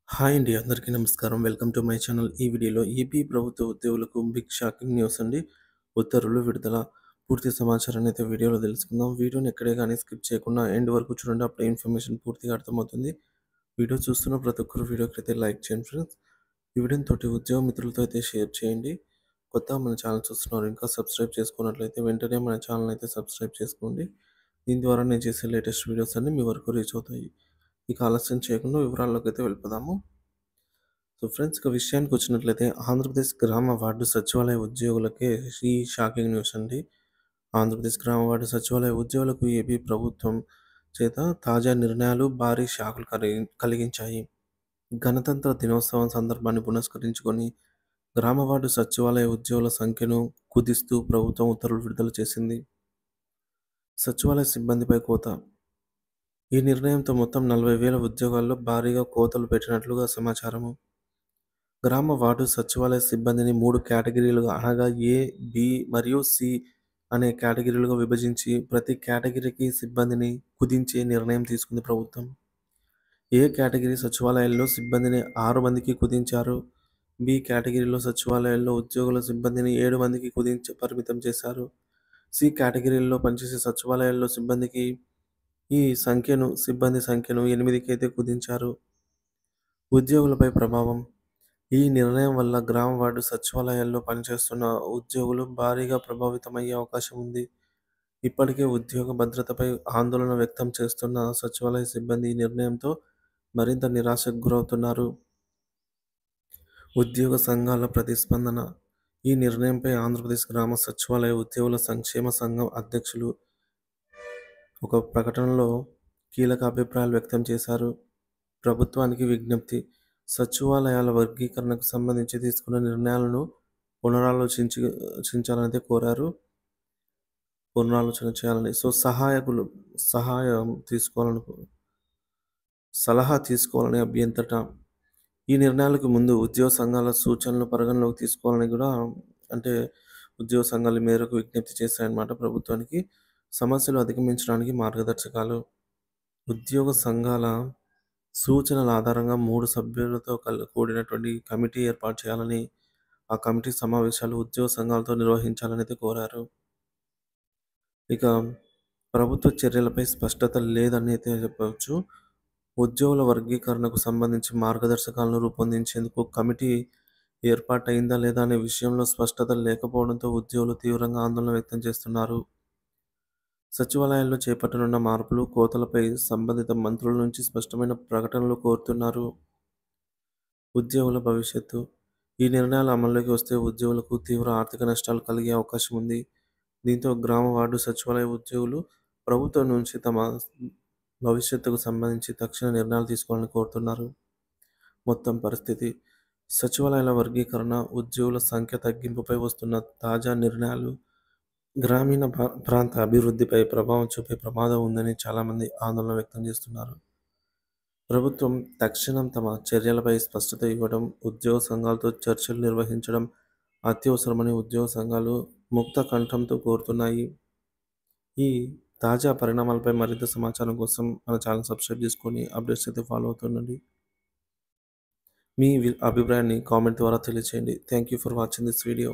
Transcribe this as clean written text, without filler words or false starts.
Hi అండి. అందరికీ నమస్కారం. Welcome to my channel. ఈ వీడియోలో ఏపీ ప్రభుత్వ ఉద్యోగులకు బిగ్ షాకింగ్ న్యూస్ అండి. ఉత్తర్వులు విడుదల. పూర్తి సమాచారాన్ని అయితే వీడియోలో తెలుసుకుందాం. వీడియోని ఎక్కడే గానీ స్కిప్ చేయకుండా ఎండ్ వరకు చూడండి. అప్పుడే ఇన్ఫర్మేషన్ పూర్తిగా అర్థమవుతుంది. వీడియో చూస్తున్న ప్రతి ఒక్కరు వీడియోకైతే లైక్ చేయండి ఫ్రెండ్స్. ఈ వీడియోని తోటి ఉద్యోగ మిత్రులతో అయితే షేర్ చేయండి. కొత్తగా మన ఛానల్ చూస్తున్నారు ఇంకా సబ్స్క్రైబ్ చేసుకున్నట్లయితే వెంటనే మన ఛానల్ అయితే సబ్స్క్రైబ్ చేసుకోండి. దీని ద్వారా నేను చేసే లేటెస్ట్ వీడియోస్ అన్నీ మీ వరకు రీచ్ అవుతాయి. ఇక ఆలస్యం చేయకుండా వివరాల్లోకి అయితే వెళ్ళిపోదాము. సో ఫ్రెండ్స్, ఇక విషయానికి వచ్చినట్లయితే ఆంధ్రప్రదేశ్ గ్రామ వార్డు సచివాలయ ఉద్యోగులకే ఈ షాకింగ్ న్యూస్ అండి. ఆంధ్రప్రదేశ్ గ్రామ వార్డు సచివాలయ ఉద్యోగులకు ఏపీ ప్రభుత్వం చేత తాజా నిర్ణయాలు భారీ షాకులు కలిగించాయి. గణతంత్ర దినోత్సవం సందర్భాన్ని పురస్కరించుకొని గ్రామ వార్డు సచివాలయ ఉద్యోగుల సంఖ్యను కుదిస్తూ ప్రభుత్వం ఉత్తర్వులు విడుదల చేసింది. సచివాలయ సిబ్బందిపై కోత. ఈ నిర్ణయంతో మొత్తం 40,000 ఉద్యోగాల్లో భారీగా కోతలు పెట్టినట్లుగా సమాచారము. గ్రామ వార్డు సచివాలయ సిబ్బందిని 3 కేటగిరీలుగా అనగా ఏ, బి మరియు సి అనే కేటగిరీలుగా విభజించి ప్రతి కేటగిరీకి సిబ్బందిని కుదించే నిర్ణయం తీసుకుంది ప్రభుత్వం. ఏ కేటగిరీ సచివాలయాల్లో సిబ్బందిని 6 మందికి కుదించారు. బి కేటగిరీలో సచివాలయాల్లో ఉద్యోగుల సిబ్బందిని 7 మందికి పరిమితం చేశారు. సి కేటగిరీల్లో పనిచేసే సచివాలయాల్లో ఈ సిబ్బంది సంఖ్యను 8కి అయితే కుదించారు. ఉద్యోగులపై ప్రభావం. ఈ నిర్ణయం వల్ల గ్రామ వార్డు సచివాలయాల్లో పనిచేస్తున్న ఉద్యోగులు భారీగా ప్రభావితమయ్యే అవకాశం ఉంది. ఇప్పటికే ఉద్యోగ భద్రతపై ఆందోళన వ్యక్తం చేస్తున్న సచివాలయ సిబ్బంది ఈ నిర్ణయంతో మరింత నిరాశకు గురవుతున్నారు. ఉద్యోగ సంఘాల ప్రతిస్పందన. ఈ నిర్ణయంపై ఆంధ్రప్రదేశ్ గ్రామ సచివాలయ ఉద్యోగుల సంక్షేమ సంఘం అధ్యక్షులు ఒక ప్రకటనలో కీలక అభిప్రాయాలు వ్యక్తం చేశారు. ప్రభుత్వానికి విజ్ఞప్తి. సచివాలయాల వర్గీకరణకు సంబంధించి తీసుకున్న నిర్ణయాలను పునరాలోచించాలని కోరారు. పునరాలోచన చేయాలని. సలహా తీసుకోవాలని అభ్యంతట. ఈ నిర్ణయాలకు ముందు ఉద్యోగ సంఘాల సూచనలు పరిగణలోకి తీసుకోవాలని కూడా అంటే ఉద్యోగ సంఘాల మేరకు విజ్ఞప్తి చేశాయన్నమాట ప్రభుత్వానికి. సమస్యలు అధిగమించడానికి మార్గదర్శకాలు. ఉద్యోగ సంఘాల సూచనల ఆధారంగా 3 సభ్యులతో కూడినటువంటి కమిటీ ఏర్పాటు చేయాలని, ఆ కమిటీ సమావేశాలు ఉద్యోగ సంఘాలతో నిర్వహించాలని అయితే కోరారు. ఇక ప్రభుత్వ చర్యలపై స్పష్టత లేదని అయితే చెప్పవచ్చు. ఉద్యోగుల వర్గీకరణకు సంబంధించి మార్గదర్శకాలను రూపొందించేందుకు కమిటీ ఏర్పాటైందా లేదా అనే విషయంలో స్పష్టత లేకపోవడంతో ఉద్యోగులు తీవ్రంగా ఆందోళన వ్యక్తం చేస్తున్నారు. సచివాలయాల్లో చేపట్టనున్న మార్పులు, కోతలపై సంబంధిత మంత్రుల నుంచి స్పష్టమైన ప్రకటనలు కోరుతున్నారు. ఉద్యోగుల భవిష్యత్తు. ఈ నిర్ణయాలు అమల్లోకి వస్తే ఉద్యోగులకు తీవ్ర ఆర్థిక నష్టాలు కలిగే అవకాశం ఉంది. దీంతో గ్రామ వార్డు సచివాలయ ఉద్యోగులు ప్రభుత్వం నుంచి తమ భవిష్యత్తుకు సంబంధించి తక్షణ నిర్ణయాలు తీసుకోవాలని కోరుతున్నారు. మొత్తం పరిస్థితి. సచివాలయాల వర్గీకరణ, ఉద్యోగుల సంఖ్య తగ్గింపుపై వస్తున్న తాజా నిర్ణయాలు గ్రామీణ ప్రాంత అభివృద్ధిపై ప్రభావం చూపే ప్రమాదం ఉందని చాలామంది ఆందోళన వ్యక్తం చేస్తున్నారు. ప్రభుత్వం తక్షణం తమ చర్యలపై స్పష్టత ఇవ్వడం, ఉద్యోగ సంఘాలతో చర్చలు నిర్వహించడం అత్యవసరమని ఉద్యోగ సంఘాలు ముక్త కంఠంతో కోరుతున్నాయి. ఈ తాజా పరిణామాలపై మరింత సమాచారం కోసం మన ఛానల్ సబ్స్క్రైబ్ చేసుకొని అప్డేట్స్ అయితే ఫాలో అవుతుండండి. మీ అభిప్రాయాన్ని కామెంట్ ద్వారా తెలియజేయండి. Thank you for watching this video.